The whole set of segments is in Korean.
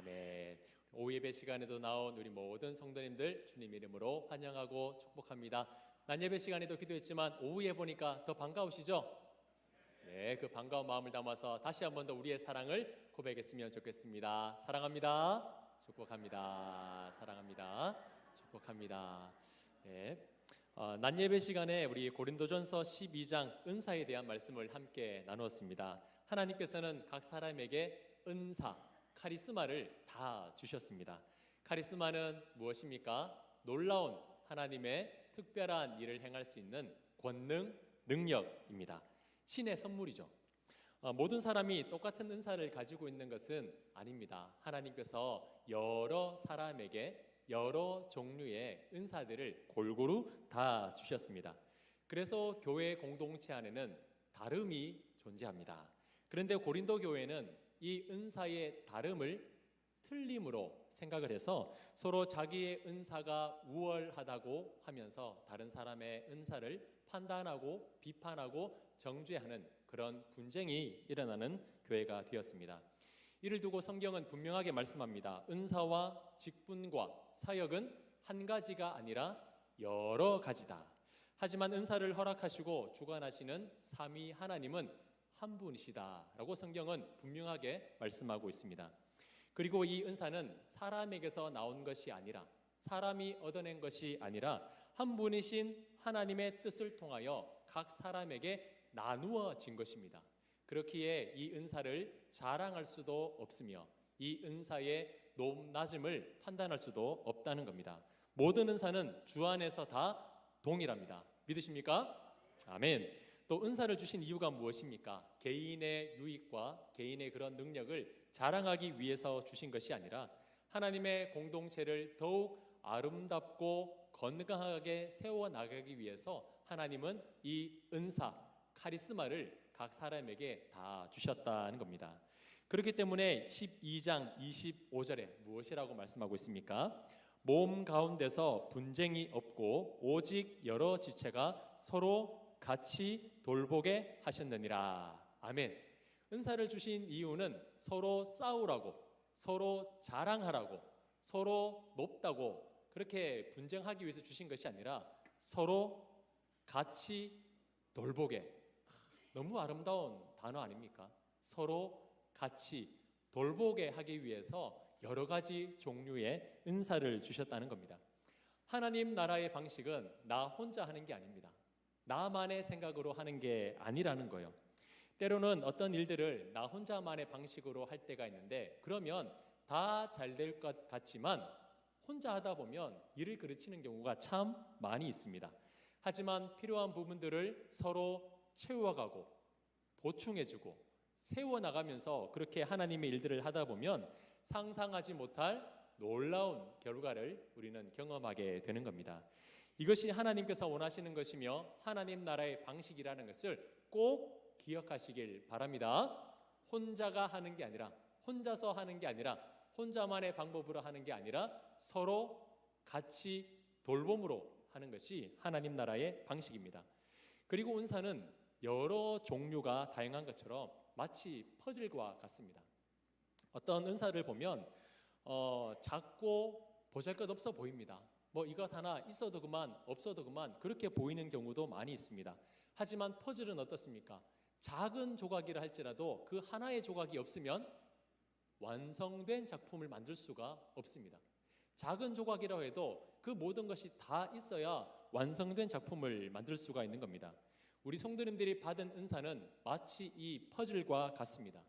아멘. 오후 예배 시간에도 나온 우리 모든 성도님들 주님 이름으로 환영하고 축복합니다. 낮 예배 시간에도 기도했지만 오후에 보니까 더 반가우시죠? 네, 그 반가운 마음을 담아서 다시 한 번 더 우리의 사랑을 고백했으면 좋겠습니다. 사랑합니다. 축복합니다. 사랑합니다. 축복합니다. 네. 낮 예배 시간에 우리 고린도전서 12장 은사에 대한 말씀을 함께 나누었습니다. 하나님께서는 각 사람에게 은사, 카리스마를 다 주셨습니다. 카리스마는 무엇입니까? 놀라운 하나님의 특별한 일을 행할 수 있는 권능, 능력입니다. 신의 선물이죠. 모든 사람이 똑같은 은사를 가지고 있는 것은 아닙니다. 하나님께서 여러 사람에게 여러 종류의 은사들을 골고루 다 주셨습니다. 그래서 교회 공동체 안에는 다름이 존재합니다. 그런데 고린도 교회는 이 은사의 다름을 틀림으로 생각을 해서 서로 자기의 은사가 우월하다고 하면서 다른 사람의 은사를 판단하고 비판하고 정죄하는 그런 분쟁이 일어나는 교회가 되었습니다. 이를 두고 성경은 분명하게 말씀합니다. 은사와 직분과 사역은 한 가지가 아니라 여러 가지다. 하지만 은사를 허락하시고 주관하시는 삼위 하나님은 한 분이시다라고 성경은 분명하게 말씀하고 있습니다. 그리고 이 은사는 사람에게서 나온 것이 아니라 사람이 얻어낸 것이 아니라 한 분이신 하나님의 뜻을 통하여 각 사람에게 나누어진 것입니다. 그렇기에 이 은사를 자랑할 수도 없으며 이 은사의 높낮음을 판단할 수도 없다는 겁니다. 모든 은사는 주 안에서 다 동일합니다. 믿으십니까? 아멘. 또 은사를 주신 이유가 무엇입니까? 개인의 유익과 개인의 그런 능력을 자랑하기 위해서 주신 것이 아니라 하나님의 공동체를 더욱 아름답고 건강하게 세워나가기 위해서 하나님은 이 은사, 카리스마를 각 사람에게 다 주셨다는 겁니다. 그렇기 때문에 12장 25절에 무엇이라고 말씀하고 있습니까? 몸 가운데서 분쟁이 없고 오직 여러 지체가 서로 같이 돌보게 하셨느니라. 아멘. 은사를 주신 이유는 서로 싸우라고, 서로 자랑하라고, 서로 높다고 그렇게 분쟁하기 위해서 주신 것이 아니라 서로 같이 돌보게. 너무 아름다운 단어 아닙니까? 서로 같이 돌보게 하기 위해서 여러 가지 종류의 은사를 주셨다는 겁니다. 하나님 나라의 방식은 나 혼자 하는 게 아닙니다. 나만의 생각으로 하는 게 아니라는 거예요. 때로는 어떤 일들을 나 혼자만의 방식으로 할 때가 있는데 그러면 다 잘 될 것 같지만 혼자 하다 보면 일을 그르치는 경우가 참 많이 있습니다. 하지만 필요한 부분들을 서로 채워가고 보충해주고 세워나가면서 그렇게 하나님의 일들을 하다 보면 상상하지 못할 놀라운 결과를 우리는 경험하게 되는 겁니다. 이것이 하나님께서 원하시는 것이며 하나님 나라의 방식이라는 것을 꼭 기억하시길 바랍니다. 혼자가 하는 게 아니라 혼자서 하는 게 아니라 혼자만의 방법으로 하는 게 아니라 서로 같이 돌봄으로 하는 것이 하나님 나라의 방식입니다. 그리고 은사는 여러 종류가 다양한 것처럼 마치 퍼즐과 같습니다. 어떤 은사를 보면 작고 보잘것없어 보입니다. 뭐 이것 하나 있어도 그만 없어도 그만 그렇게 보이는 경우도 많이 있습니다. 하지만 퍼즐은 어떻습니까? 작은 조각이라 할지라도 그 하나의 조각이 없으면 완성된 작품을 만들 수가 없습니다. 작은 조각이라고 해도 그 모든 것이 다 있어야 완성된 작품을 만들 수가 있는 겁니다. 우리 성도님들이 받은 은사는 마치 이 퍼즐과 같습니다.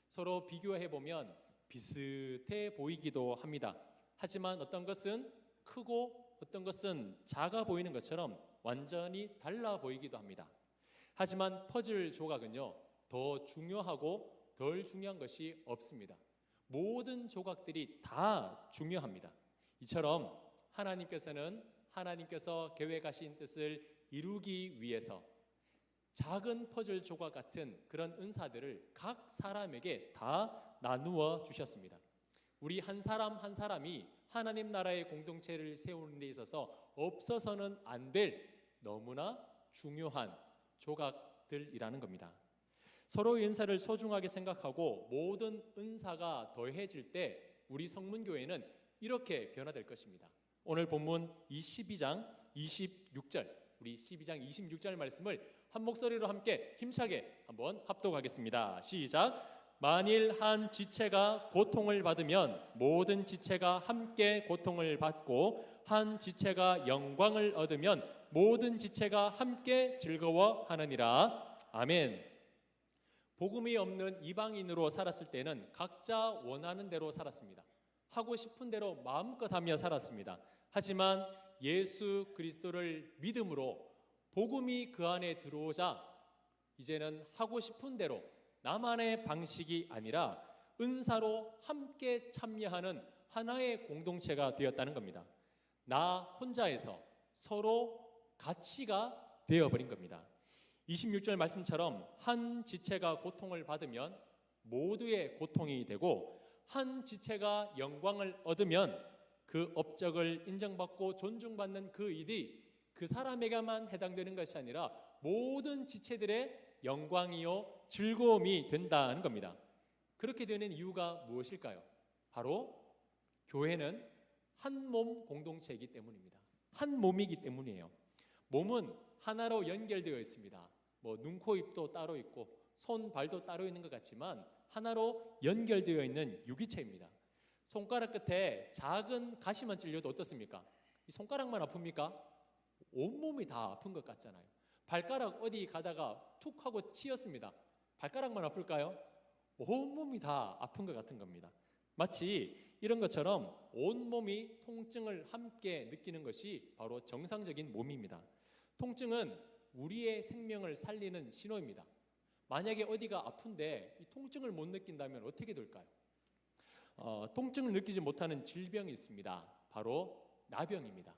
서로 비교해 보면 비슷해 보이기도 합니다. 하지만 어떤 것은 크고 어떤 것은 작아 보이는 것처럼 완전히 달라 보이기도 합니다. 하지만 퍼즐 조각은요, 더 중요하고 덜 중요한 것이 없습니다. 모든 조각들이 다 중요합니다. 이처럼 하나님께서 계획하신 뜻을 이루기 위해서 작은 퍼즐 조각 같은 그런 은사들을 각 사람에게 다 나누어 주셨습니다. 우리 한 사람 한 사람이 하나님 나라의 공동체를 세우는 데 있어서 없어서는 안 될 너무나 중요한 조각들이라는 겁니다. 서로의 은사를 소중하게 생각하고 모든 은사가 더해질 때 우리 성문교회는 이렇게 변화될 것입니다. 오늘 본문 12장 26절, 우리 12장 26절 말씀을 한 목소리로 함께 힘차게 한번 합독하겠습니다. 시작. 만일 한 지체가 고통을 받으면 모든 지체가 함께 고통을 받고, 한 지체가 영광을 얻으면 모든 지체가 함께 즐거워하느니라. 아멘. 복음이 없는 이방인으로 살았을 때는 각자 원하는 대로 살았습니다. 하고 싶은 대로 마음껏 하며 살았습니다. 하지만 예수 그리스도를 믿음으로 복음이 그 안에 들어오자 이제는 하고 싶은 대로 나만의 방식이 아니라 은사로 함께 참여하는 하나의 공동체가 되었다는 겁니다. 나 혼자에서 서로 가치가 되어버린 겁니다. 26절 말씀처럼 한 지체가 고통을 받으면 모두의 고통이 되고, 한 지체가 영광을 얻으면 그 업적을 인정받고 존중받는 그 일이 그 사람에게만 해당되는 것이 아니라 모든 지체들의 영광이요 즐거움이 된다는 겁니다. 그렇게 되는 이유가 무엇일까요? 바로 교회는 한 몸 공동체이기 때문입니다. 한 몸이기 때문이에요. 몸은 하나로 연결되어 있습니다. 눈, 코, 입도 따로 있고 손, 발도 따로 있는 것 같지만 하나로 연결되어 있는 유기체입니다. 손가락 끝에 작은 가시만 찔려도 어떻습니까? 이 손가락만 아픕니까? 온몸이 다 아픈 것 같잖아요. 발가락 어디 가다가 툭 하고 치였습니다. 발가락만 아플까요? 온몸이 다 아픈 것 같은 겁니다. 마치 이런 것처럼 온몸이 통증을 함께 느끼는 것이 바로 정상적인 몸입니다. 통증은 우리의 생명을 살리는 신호입니다. 만약에 어디가 아픈데 이 통증을 못 느낀다면 어떻게 될까요? 통증을 느끼지 못하는 질병이 있습니다. 바로 나병입니다.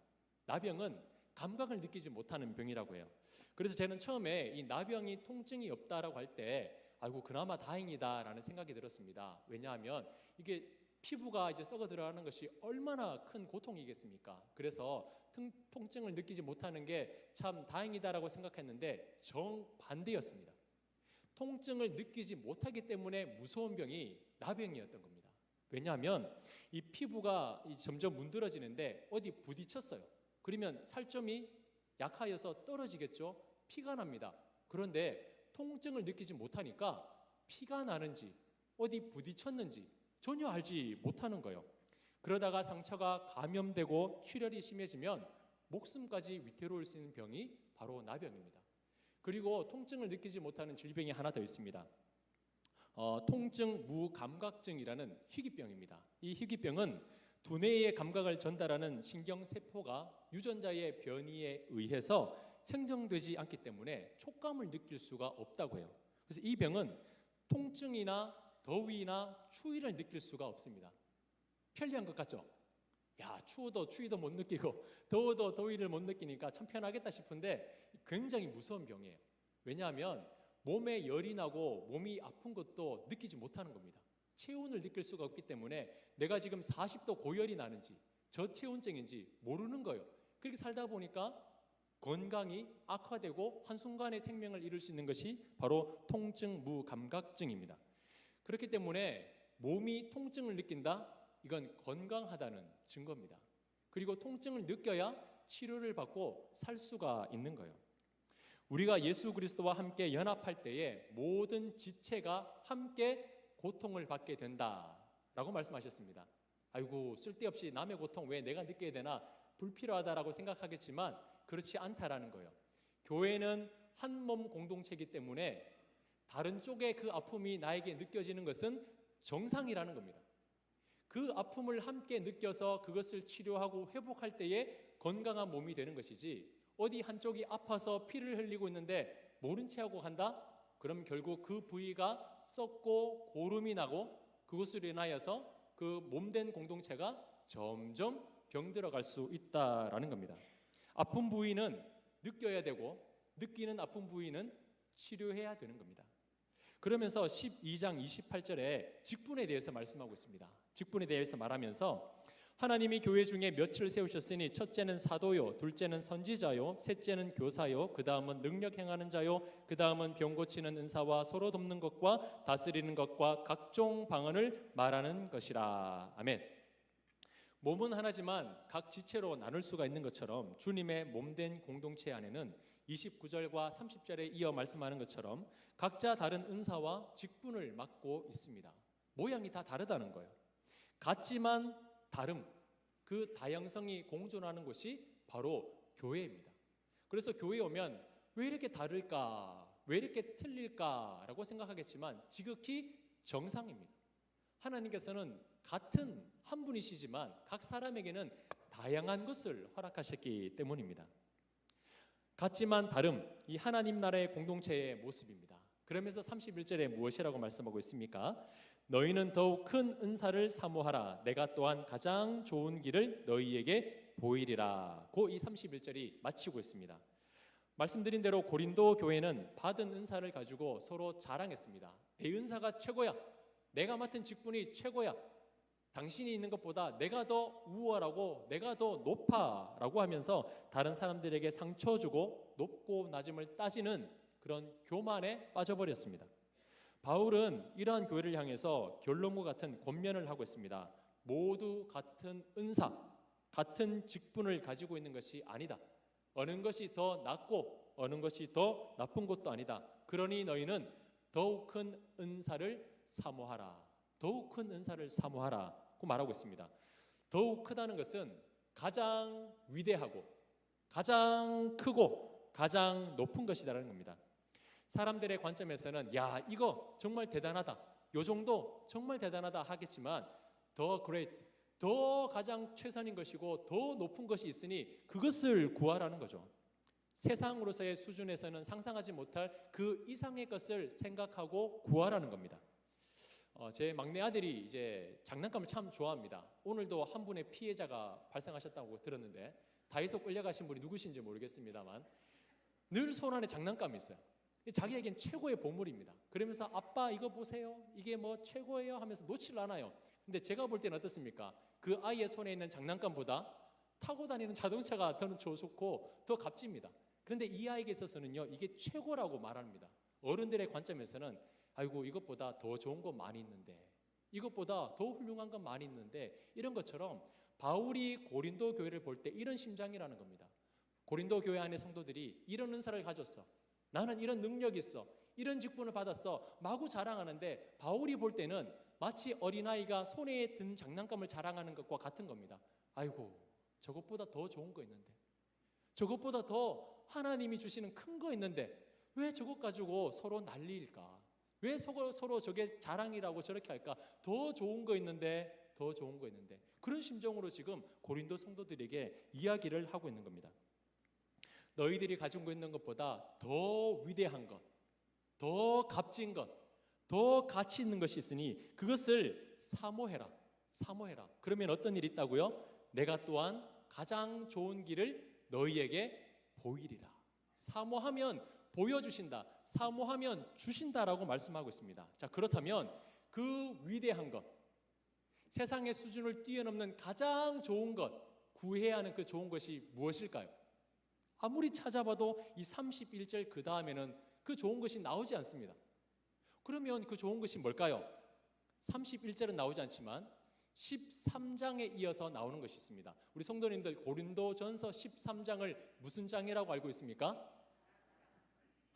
나병은 감각을 느끼지 못하는 병이라고 해요. 그래서 저는 처음에 이 나병이 통증이 없다라고 할 때 아이고 그나마 다행이다라는 생각이 들었습니다. 왜냐하면 이게 피부가 이제 썩어 들어가는 것이 얼마나 큰 고통이겠습니까? 그래서 통증을 느끼지 못하는 게 참 다행이다라고 생각했는데 정반대였습니다. 통증을 느끼지 못하기 때문에 무서운 병이 나병이었던 겁니다. 왜냐하면 이 피부가 점점 문드러지는데 어디 부딪혔어요. 그러면 살점이 약하여서 떨어지겠죠. 피가 납니다. 그런데 통증을 느끼지 못하니까 피가 나는지 어디 부딪혔는지 전혀 알지 못하는 거예요. 그러다가 상처가 감염되고 출혈이 심해지면 목숨까지 위태로울 수 있는 병이 바로 나병입니다. 그리고 통증을 느끼지 못하는 질병이 하나 더 있습니다. 통증 무감각증이라는 희귀병입니다. 이 희귀병은 두뇌의 감각을 전달하는 신경세포가 유전자의 변이에 의해서 생성되지 않기 때문에 촉감을 느낄 수가 없다고 해요. 그래서 이 병은 통증이나 더위나 추위를 느낄 수가 없습니다. 편리한 것 같죠? 야, 추워도 추위도 못 느끼고 더워도 더위를 못 느끼니까 참 편하겠다 싶은데 굉장히 무서운 병이에요. 왜냐하면 몸에 열이 나고 몸이 아픈 것도 느끼지 못하는 겁니다. 체온을 느낄 수가 없기 때문에 내가 지금 40도 고열이 나는지 저체온증인지 모르는 거예요. 그렇게 살다 보니까 건강이 악화되고 한순간에 생명을 잃을 수 있는 것이 바로 통증 무감각증입니다. 그렇기 때문에 몸이 통증을 느낀다? 이건 건강하다는 증거입니다. 그리고 통증을 느껴야 치료를 받고 살 수가 있는 거예요. 우리가 예수 그리스도와 함께 연합할 때에 모든 지체가 함께 고통을 받게 된다라고 말씀하셨습니다. 아이고 쓸데없이 남의 고통 왜 내가 느껴야 되나 불필요하다라고 생각하겠지만 그렇지 않다라는 거예요. 교회는 한 몸 공동체이기 때문에 다른 쪽의 그 아픔이 나에게 느껴지는 것은 정상이라는 겁니다. 그 아픔을 함께 느껴서 그것을 치료하고 회복할 때에 건강한 몸이 되는 것이지, 어디 한쪽이 아파서 피를 흘리고 있는데 모른 채 하고 간다? 그럼 결국 그 부위가 썩고 고름이 나고 그것으로 인하여서 그 몸된 공동체가 점점 병들어갈 수 있다라는 겁니다. 아픈 부위는 느껴야 되고 느끼는 아픈 부위는 치료해야 되는 겁니다. 그러면서 12장 28절에 직분에 대해서 말씀하고 있습니다. 직분에 대해서 말하면서 하나님이 교회 중에 몇을 세우셨으니 첫째는 사도요, 둘째는 선지자요, 셋째는 교사요, 그 다음은 능력 행하는 자요, 그 다음은 병 고치는 은사와 서로 돕는 것과 다스리는 것과 각종 방언을 말하는 것이라. 아멘. 몸은 하나지만 각 지체로 나눌 수가 있는 것처럼 주님의 몸된 공동체 안에는 29절과 30절에 이어 말씀하는 것처럼 각자 다른 은사와 직분을 맡고 있습니다. 모양이 다 다르다는 거예요. 같지만 다름, 그 다양성이 공존하는 곳이 바로 교회입니다. 그래서 교회에 오면 왜 이렇게 다를까, 왜 이렇게 틀릴까라고 생각하겠지만 지극히 정상입니다. 하나님께서는 같은 한 분이시지만 각 사람에게는 다양한 것을 허락하셨기 때문입니다. 같지만 다름, 이 하나님 나라의 공동체의 모습입니다. 그러면서 31절에 무엇이라고 말씀하고 있습니까? 너희는 더욱 큰 은사를 사모하라. 내가 또한 가장 좋은 길을 너희에게 보이리라. 이 31절이 마치고 있습니다. 말씀드린 대로 고린도 교회는 받은 은사를 가지고 서로 자랑했습니다. 내 은사가 최고야. 내가 맡은 직분이 최고야. 당신이 있는 것보다 내가 더 우월하고 내가 더 높아라고 하면서 다른 사람들에게 상처 주고 높고 낮음을 따지는 그런 교만에 빠져버렸습니다. 바울은 이러한 교회를 향해서 결론과 같은 권면을 하고 있습니다. 모두 같은 은사, 같은 직분을 가지고 있는 것이 아니다. 어느 것이 더 낫고 어느 것이 더 나쁜 것도 아니다. 그러니 너희는 더욱 큰 은사를 사모하라. 더욱 큰 은사를 사모하라고 말하고 있습니다. 더욱 크다는 것은 가장 위대하고 가장 크고 가장 높은 것이라는 겁니다. 사람들의 관점에서는 야, 이거 정말 대단하다, 요 정도 정말 대단하다 하겠지만 더 great, 더 가장 최선인 것이고 더 높은 것이 있으니 그것을 구하라는 거죠. 세상으로서의 수준에서는 상상하지 못할 그 이상의 것을 생각하고 구하라는 겁니다. 제 막내 아들이 이제 장난감을 참 좋아합니다. 오늘도 한 분의 피해자가 발생하셨다고 들었는데 다이소 끌려가신 분이 누구신지 모르겠습니다만 늘 손 안에 장난감이 있어요. 자기에겐 최고의 보물입니다. 그러면서 아빠 이거 보세요, 이게 뭐 최고예요 하면서 놓질 않아요. 근데 제가 볼 때는 어떻습니까? 그 아이의 손에 있는 장난감보다 타고 다니는 자동차가 더 좋고 더 값집니다. 그런데 이 아이에게 있어서는요, 이게 최고라고 말합니다. 어른들의 관점에서는 아이고 이것보다 더 좋은 거 많이 있는데, 이것보다 더 훌륭한 건 많이 있는데, 이런 것처럼 바울이 고린도 교회를 볼 때 이런 심정이라는 겁니다. 고린도 교회 안의 성도들이 이런 은사를 가졌어, 나는 이런 능력이 있어, 이런 직분을 받았어, 마구 자랑하는데 바울이 볼 때는 마치 어린아이가 손에 든 장난감을 자랑하는 것과 같은 겁니다. 아이고 저것보다 더 좋은 거 있는데, 저것보다 더 하나님이 주시는 큰 거 있는데 왜 저것 가지고 서로 난리일까? 왜 서로 저게 자랑이라고 저렇게 할까? 더 좋은 거 있는데, 더 좋은 거 있는데, 그런 심정으로 지금 고린도 성도들에게 이야기를 하고 있는 겁니다. 너희들이 가지고 있는 것보다 더 위대한 것, 더 값진 것, 더 가치 있는 것이 있으니 그것을 사모해라. 사모해라. 그러면 어떤 일이 있다고요? 내가 또한 가장 좋은 길을 너희에게 보이리라. 사모하면 보여주신다, 사모하면 주신다라고 말씀하고 있습니다. 자, 그렇다면 그 위대한 것, 세상의 수준을 뛰어넘는 가장 좋은 것, 구해야 하는 그 좋은 것이 무엇일까요? 아무리 찾아봐도 이 31절 그 다음에는 그 좋은 것이 나오지 않습니다. 그러면 그 좋은 것이 뭘까요? 31절은 나오지 않지만 13장에 이어서 나오는 것이 있습니다. 우리 성도님들 고린도전서 13장을 무슨 장이라고 알고 있습니까?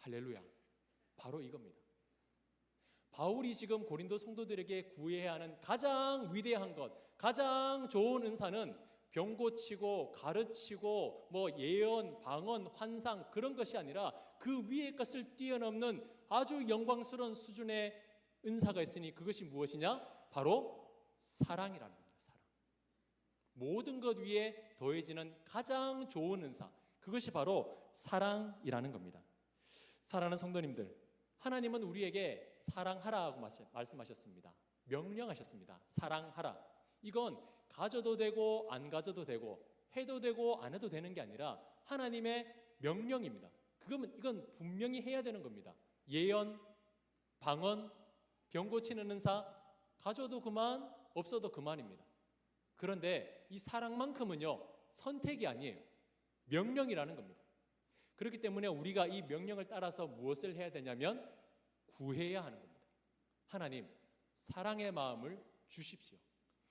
할렐루야. 바로 이겁니다. 바울이 지금 고린도 성도들에게 구해야 하는 가장 위대한 것, 가장 좋은 은사는 병 고치고 가르치고 뭐 예언, 방언, 환상 그런 것이 아니라 그 위의 것을 뛰어넘는 아주 영광스러운 수준의 은사가 있으니 그것이 무엇이냐? 바로 사랑이라는 겁니다. 사랑. 모든 것 위에 더해지는 가장 좋은 은사, 그것이 바로 사랑이라는 겁니다. 사랑하는 성도님들, 하나님은 우리에게 사랑하라고 말씀하셨습니다. 명령하셨습니다. 사랑하라. 이건 가져도 되고 안 가져도 되고 해도 되고 안 해도 되는 게 아니라 하나님의 명령입니다. 이건 분명히 해야 되는 겁니다. 예언, 방언, 병 고치는 은사 가져도 그만, 없어도 그만입니다. 그런데 이 사랑만큼은요, 선택이 아니에요. 명령이라는 겁니다. 그렇기 때문에 우리가 이 명령을 따라서 무엇을 해야 되냐면 구해야 하는 겁니다. 하나님, 사랑의 마음을 주십시오.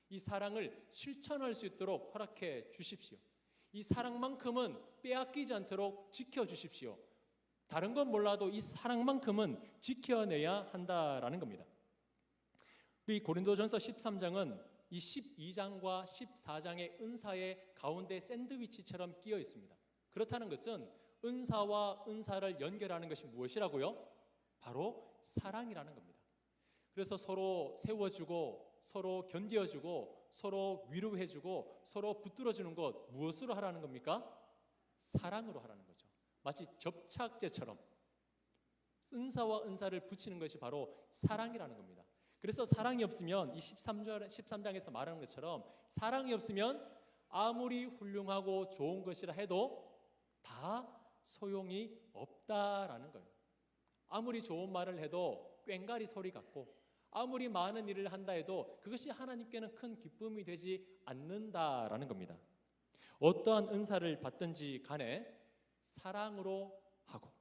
이 사랑을 실천할 수 있도록 허락해 주십시오. 이 사랑만큼은 빼앗기지 않도록 지켜주십시오. 다른 건 몰라도 이 사랑만큼은 지켜내야 한다라는 겁니다. 이 고린도전서 13장은 이 12장과 14장의 은사의 가운데 샌드위치처럼 끼어 있습니다. 그렇다는 것은 은사와 은사를 연결하는 것이 무엇이라고요? 바로 사랑이라는 겁니다. 그래서 서로 세워주고 서로 견디어주고 서로 위로해주고 서로 붙들어주는 것 무엇으로 하라는 겁니까? 사랑으로 하라는 거죠. 마치 접착제처럼 은사와 은사를 붙이는 것이 바로 사랑이라는 겁니다. 그래서 사랑이 없으면 이 13장에서 말하는 것처럼 사랑이 없으면 아무리 훌륭하고 좋은 것이라 해도 다 소용이 없다라는 거예요. 아무리 좋은 말을 해도 꽹가리 소리 같고 아무리 많은 일을 한다 해도 그것이 하나님께는 큰 기쁨이 되지 않는다라는 겁니다. 어떠한 은사를 받든지 간에 사랑으로 하고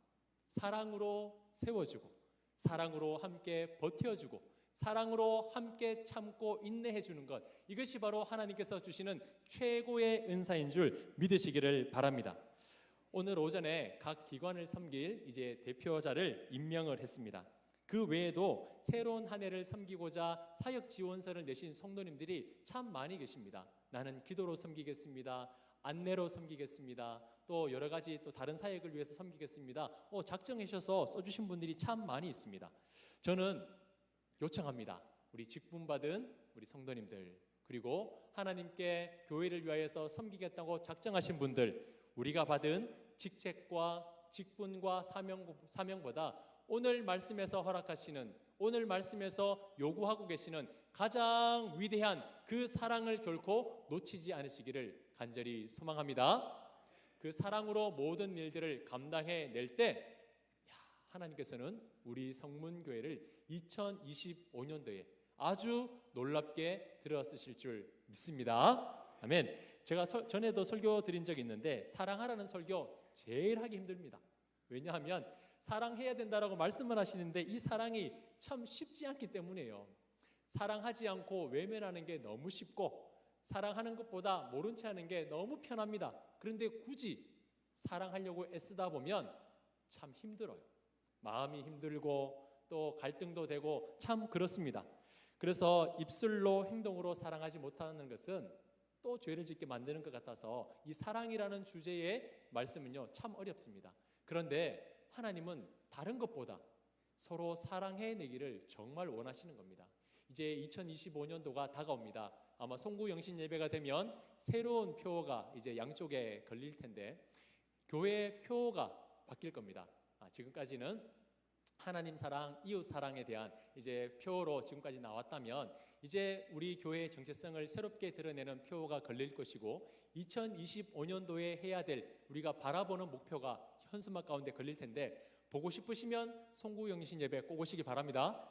사랑으로 세워주고 사랑으로 함께 버텨주고 사랑으로 함께 참고 인내해 주는 것, 이것이 바로 하나님께서 주시는 최고의 은사인 줄 믿으시기를 바랍니다. 오늘 오전에 각 기관을 섬길 이제 대표자를 임명을 했습니다. 그 외에도 새로운 한 해를 섬기고자 사역 지원서를 내신 성도님들이 참 많이 계십니다. 나는 기도로 섬기겠습니다. 안내로 섬기겠습니다. 또 여러 가지 또 다른 사역을 위해서 섬기겠습니다. 작정하셔서 써주신 분들이 참 많이 있습니다. 저는 요청합니다. 우리 직분받은 우리 성도님들, 그리고 하나님께 교회를 위하여서 섬기겠다고 작정하신 분들, 우리가 받은 직책과 직분과 사명보다 오늘 말씀에서 허락하시는, 오늘 말씀에서 요구하고 계시는 가장 위대한 그 사랑을 결코 놓치지 않으시기를 간절히 소망합니다. 그 사랑으로 모든 일들을 감당해낼 때 하나님께서는 우리 성문교회를 2025년도에 아주 놀랍게 들어쓰실 줄 믿습니다. 아멘. 제가 전에도 설교 드린 적이 있는데 사랑하라는 설교 제일 하기 힘듭니다. 왜냐하면 사랑해야 된다라고 말씀을 하시는데 이 사랑이 참 쉽지 않기 때문이에요. 사랑하지 않고 외면하는 게 너무 쉽고 사랑하는 것보다 모른 체 하는 게 너무 편합니다. 그런데 굳이 사랑하려고 애쓰다 보면 참 힘들어요. 마음이 힘들고 또 갈등도 되고 참 그렇습니다. 그래서 입술로 행동으로 사랑하지 못하는 것은 또 죄를 짓게 만드는 것 같아서 이 사랑이라는 주제의 말씀은요 참 어렵습니다. 그런데 하나님은 다른 것보다 서로 사랑해내기를 정말 원하시는 겁니다. 이제 2025년도가 다가옵니다. 아마 송구 영신 예배가 되면 새로운 표어가 이제 양쪽에 걸릴 텐데 교회 표어가 바뀔 겁니다. 지금까지는 하나님 사랑, 이웃 사랑에 대한 이제 표어로 지금까지 나왔다면 이제 우리 교회의 정체성을 새롭게 드러내는 표어가 걸릴 것이고 2025년도에 해야 될 우리가 바라보는 목표가 현수막 가운데 걸릴 텐데 보고 싶으시면 송구 영신 예배 꼭 오시기 바랍니다.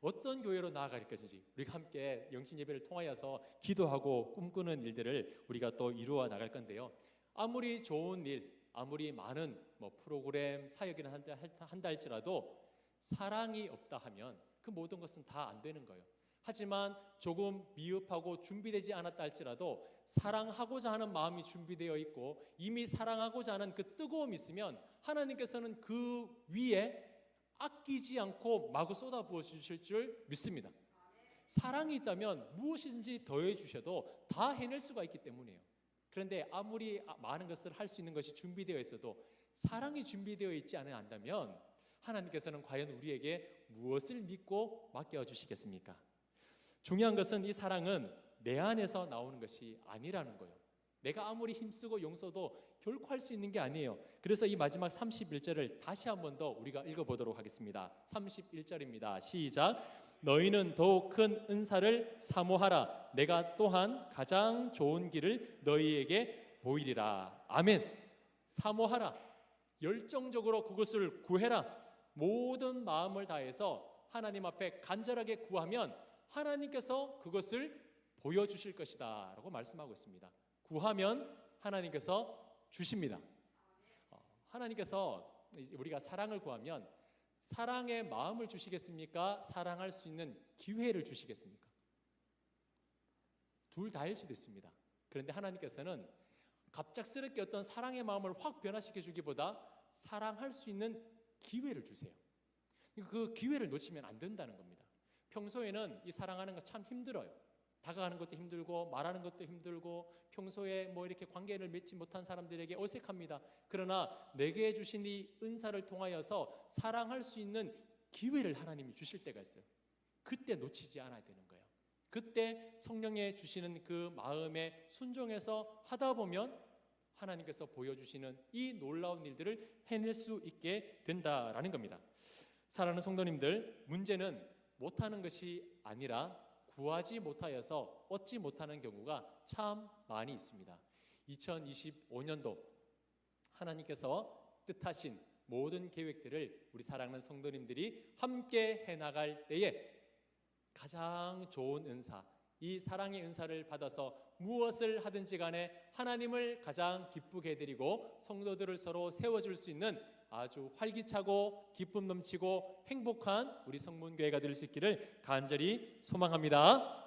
어떤 교회로 나아갈 것인지 우리가 함께 영신 예배를 통하여서 기도하고 꿈꾸는 일들을 우리가 또 이루어 나갈 건데요. 아무리 좋은 일, 아무리 많은 프로그램, 사역이나 한다 할지라도 사랑이 없다 하면 그 모든 것은 다 안 되는 거예요. 하지만 조금 미흡하고 준비되지 않았다 할지라도 사랑하고자 하는 마음이 준비되어 있고 이미 사랑하고자 하는 그 뜨거움이 있으면 하나님께서는 그 위에 아끼지 않고 마구 쏟아부어 주실 줄 믿습니다. 사랑이 있다면 무엇인지 더해 주셔도 다 해낼 수가 있기 때문이에요. 그런데 아무리 많은 것을 할 수 있는 것이 준비되어 있어도 사랑이 준비되어 있지 않다면 하나님께서는 과연 우리에게 무엇을 믿고 맡겨주시겠습니까? 중요한 것은 이 사랑은 내 안에서 나오는 것이 아니라는 거예요. 내가 아무리 힘쓰고 용서도 결코 할 수 있는 게 아니에요. 그래서 이 마지막 31절을 다시 한 번 더 우리가 읽어보도록 하겠습니다. 31절입니다. 시작. 너희는 더욱 큰 은사를 사모하라. 내가 또한 가장 좋은 길을 너희에게 보이리라. 아멘. 사모하라. 열정적으로 그것을 구해라. 모든 마음을 다해서 하나님 앞에 간절하게 구하면 하나님께서 그것을 보여주실 것이다 라고 말씀하고 있습니다. 구하면 하나님께서 주십니다. 하나님께서 우리가 사랑을 구하면 사랑의 마음을 주시겠습니까? 사랑할 수 있는 기회를 주시겠습니까? 둘 다일 수도 있습니다. 그런데 하나님께서는 갑작스럽게 어떤 사랑의 마음을 확 변화시켜 주기보다 사랑할 수 있는 기회를 주세요. 그 기회를 놓치면 안 된다는 겁니다. 평소에는 이 사랑하는 거 참 힘들어요. 다가가는 것도 힘들고 말하는 것도 힘들고 평소에 뭐 이렇게 관계를 맺지 못한 사람들에게 어색합니다. 그러나 내게 주신 이 은사를 통하여서 사랑할 수 있는 기회를 하나님이 주실 때가 있어요. 그때 놓치지 않아야 되는 거예요. 그때 성령의 주시는 그 마음에 순종해서 하다 보면 하나님께서 보여주시는 이 놀라운 일들을 해낼 수 있게 된다라는 겁니다. 사랑하는 성도님들, 문제는 못하는 것이 아니라 구하지 못하여서 얻지 못하는 경우가 참 많이 있습니다. 2025년도 하나님께서 뜻하신 모든 계획들을 우리 사랑하는 성도님들이 함께 해나갈 때에 가장 좋은 은사, 이 사랑의 은사를 받아서 무엇을 하든지 간에 하나님을 가장 기쁘게 해드리고 성도들을 서로 세워줄 수 있는 아주 활기차고 기쁨 넘치고 행복한 우리 성문교회가 될 수 있기를 간절히 소망합니다.